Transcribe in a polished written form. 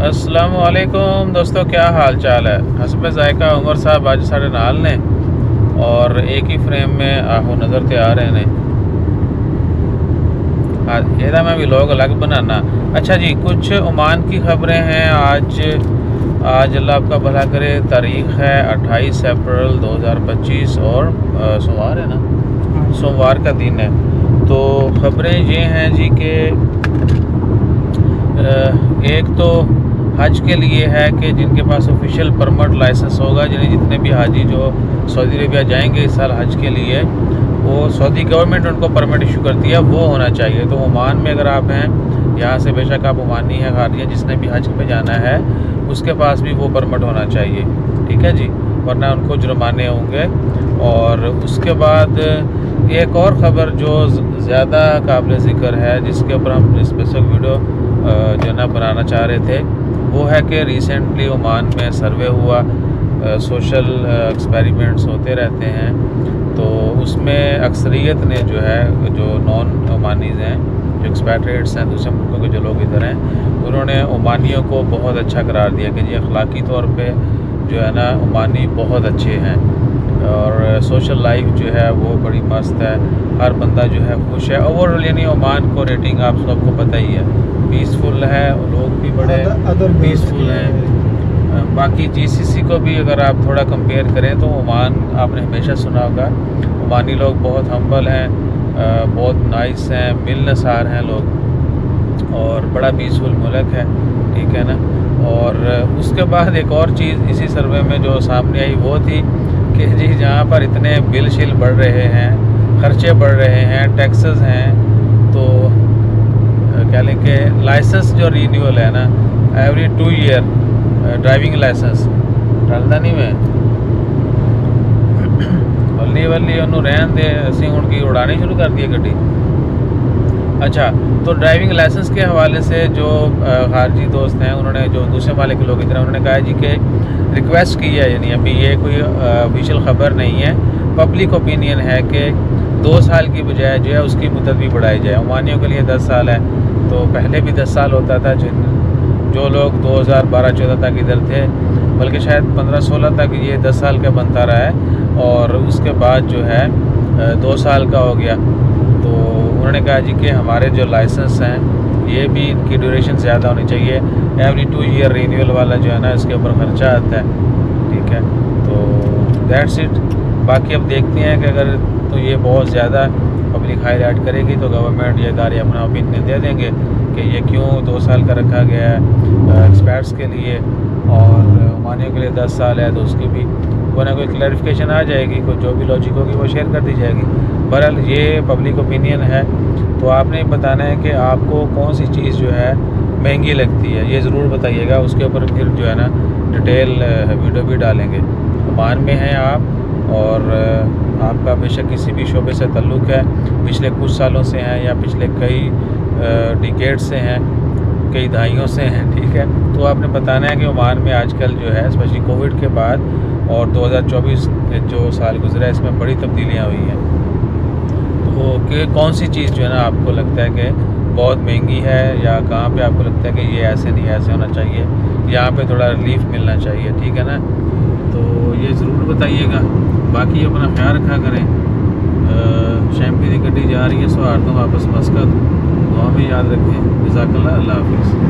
السلام علیکم دوستو، کیا حال چال ہے؟ حسب ذائقہ عمر صاحب اج ساڈے نال نے اور ایک ہی فریم میں آہو نظر تے آ رہے ہیں۔ یہ میں ولاگ الگ بنانا۔ اچھا جی، کچھ عمان کی خبریں ہیں۔ آج اللہ آپ کا بھلا کرے، تاریخ ہے 28 اپریل 2025 اور سوموار ہے نا، سوموار کا دن ہے۔ تو خبریں یہ ہیں جی کہ ایک تو حج کے لیے ہے کہ جن کے پاس آفیشیل پرمٹ لائسنس ہوگا، یعنی جتنے بھی حاجی جو سعودی عربیہ جائیں گے اس سال حج کے لیے، وہ سعودی گورنمنٹ ان کو پرمٹ ایشو کرتی ہے، وہ ہونا چاہیے۔ تو عمان میں اگر آپ ہیں، یہاں سے بے شک آپ عمانی ہیں، خارجی ہیں، جس نے بھی حج پہ جانا ہے اس کے پاس بھی وہ پرمٹ ہونا چاہیے، ٹھیک ہے جی، ورنہ ان کو جرمانے ہوں گے۔ اور اس کے بعد ایک اور خبر جو زیادہ قابل ذکر ہے، جس کے اوپر ہم اسپیسیفک ویڈیو جو نا بنانا چاہ رہے تھے، وہ ہے کہ ریسنٹلی عمان میں سروے ہوا، سوشل ایکسپیریمنٹس ہوتے رہتے ہیں، تو اس میں اکثریت نے جو ہے، جو نان عمانیز ہیں، جو ایکسپیٹریٹس ہیں، دوسرے ملکوں کے جو لوگ ادھر ہیں، انہوں نے عمانیوں کو بہت اچھا قرار دیا کہ جی اخلاقی طور پہ جو ہے نا عمانی بہت اچھے ہیں، اور سوشل لائف جو ہے وہ بڑی مست ہے، ہر بندہ جو ہے خوش ہے۔ اوور آل یعنی عمان کو ریٹنگ آپ سب کو پتہ ہی ہے، پیسفل ہے، لوگ بھی بڑے پیسفل ہیں۔ باقی جی سی سی کو بھی اگر آپ تھوڑا کمپیئر کریں تو عمان آپ نے ہمیشہ سنا ہوگا، عمانی لوگ بہت ہمبل ہیں، بہت نائس ہیں، ملنسار ہیں لوگ، اور بڑا پیسفل ملک ہے، ٹھیک ہے نا۔ اور اس کے بعد ایک اور چیز اسی سروے میں جو سامنے آئی وہ تھی کہ جی جہاں پر اتنے بل شل بڑھ رہے ہیں، خرچے بڑھ رہے ہیں، ٹیکسز ہیں، تو کیا لیں کہ لائسنس جو رینیول ہے نا، ایوری 2 ایئر ڈرائیونگ لائسنس ڈالتا نہیں میں ولی انہوں رہن دے، اسی ان کی اڑانی شروع کر دی گڈی۔ اچھا، تو ڈرائیونگ لائسنس کے حوالے سے جو خارجی دوست ہیں، انہوں نے جو دوسرے مالک کے لوگ ادھر ہیں، انہوں نے کہا جی کہ ریکویسٹ کی ہے، یعنی ابھی یہ کوئی آفیشیل خبر نہیں ہے، پبلک اوپینین ہے کہ 2 سال کی بجائے جو ہے اس کی مدت بھی بڑھائی جائے۔ عمانیوں کے لیے 10 سال ہے، تو پہلے بھی 10 سال ہوتا تھا، جو لوگ 2012-14 تک ادھر تھے، بلکہ شاید 15-16 تک یہ 10 سال کا بنتا رہا ہے، اور اس کے بعد جو ہے 2 سال کا ہو گیا۔ تو انہوں نے کہا جی کہ ہمارے جو لائسنس ہیں یہ بھی ان کی ڈیوریشن زیادہ ہونی چاہیے، ایوری 2 ایئر رینیول والا جو ہے نا اس کے اوپر خرچہ آتا ہے، ٹھیک ہے۔ تو دیٹس اٹ۔ باقی اب دیکھتے ہیں کہ اگر تو یہ بہت زیادہ پبلک ہائی لائٹ کرے گی تو گورنمنٹ یا ادارے اپنا اوپینین دے دیں گے کہ یہ کیوں 2 سال کا رکھا گیا ہے ایکسپیرٹس کے لیے، اور عمانیوں کے لیے 10 سال ہے، تو اس کی بھی کوئی نہ کوئی کلیریفیکیشن آ جائے گی، کوئی جو بھی لاجک ہوگی وہ شیئر کر دی جائے گی۔ بہرحال یہ پبلک اوپینین ہے، تو آپ نے بتانا ہے کہ آپ کو کون سی چیز جو ہے مہنگی لگتی ہے، یہ ضرور بتائیے گا، اس کے اوپر پھر جو ہے نا ڈیٹیل ویڈیو بھی ڈالیں گے۔ عمان میں ہیں آپ، اور آپ کا بے شک کسی بھی شعبے سے تعلق ہے، پچھلے کچھ سالوں سے ہیں یا پچھلے کئی ڈیکیڈ سے ہیں، کئی دہائیوں سے ہیں، ٹھیک ہے، تو آپ نے بتانا ہے کہ عمان میں آج کل جو ہے اسپیشلی کووڈ کے بعد اور 2024 جو سال گزرا ہے اس میں بڑی تبدیلیاں ہوئی ہیں، تو کہ کون سی چیز جو ہے نا آپ کو لگتا ہے کہ بہت مہنگی ہے، یا کہاں پہ آپ کو لگتا ہے کہ یہ ایسے نہیں، ایسے ہونا چاہیے، یہاں پہ تھوڑا ریلیف ملنا چاہیے، ٹھیک ہے نا۔ تو یہ ضرور بتائیے گا۔ باقی اپنا خیال رکھا کریں۔ شیمپی کی گڈی جا رہی ہے سہارتوں واپس مسقط، دعا میں یاد رکھیں۔ جزاک اللہ، اللہ حافظ۔